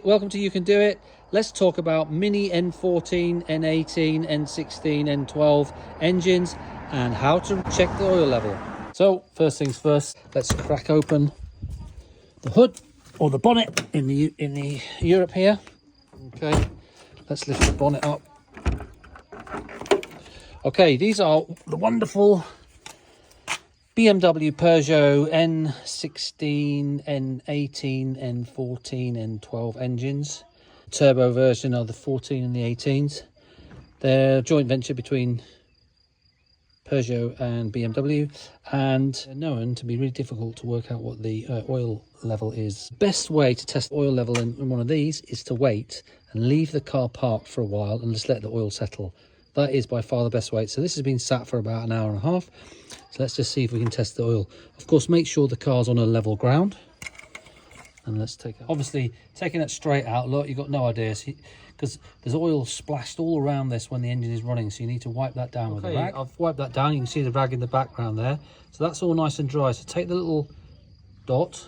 Welcome to You Can Do It. Let's talk about Mini N14, N18, N16, N12 engines and how to check the oil level. So first things first, let's crack open the hood or the bonnet in the Europe here. Okay, let's lift the bonnet up. Okay, these are the wonderful BMW Peugeot N16, N18, N14, N12 engines. Turbo version of the 14 and the 18s. They're a joint venture between Peugeot and BMW, and they're known to be really difficult to work out what the oil level is. Best way to test oil level in one of these is to wait and leave the car parked for a while and just let the oil settle. That is by far the best way. So this has been sat for about an hour and a half. So let's just see if we can test the oil. Of course, make sure the car's on a level ground. And let's take it. Obviously, taking it straight out, look, you've got no idea. Because there's oil splashed all around this when the engine is running. So you need to wipe that down with a rag. I've wiped that down. You can see the rag in the background there. So that's all nice and dry. So take the little dot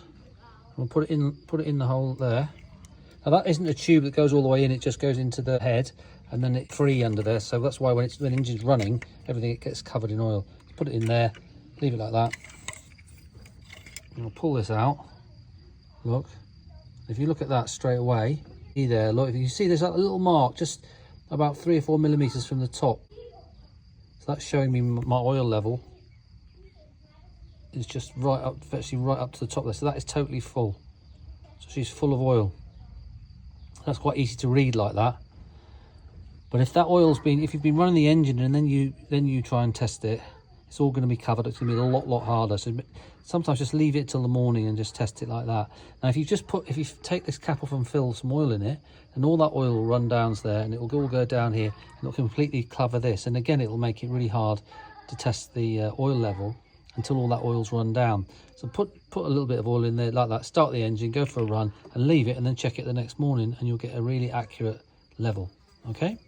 and we'll put it in the hole there. Now that isn't a tube that goes all the way in. It just goes into the head. And then it's free under there, so that's why when the engine's running, everything gets covered in oil. Put it in there, leave it like that. And we'll pull this out. Look, if you look at that straight away, see there, look, if you see there's that little mark just about 3 or 4 millimeters from the top. So that's showing me my oil level. It's just right up, virtually right up to the top there. So that is totally full. So she's full of oil. That's quite easy to read like that. But if that oil's been, if you've been running the engine and then you try and test it, it's all going to be covered. It's going to be a lot harder. So sometimes just leave it till the morning and just test it like that. Now, if you take this cap off and fill some oil in it, and all that oil will run down there, and it will all go down here, and it'll completely cover this. And again, it will make it really hard to test the oil level until all that oil's run down. So put a little bit of oil in there like that. Start the engine, go for a run, and leave it, and then check it the next morning, and you'll get a really accurate level. Okay.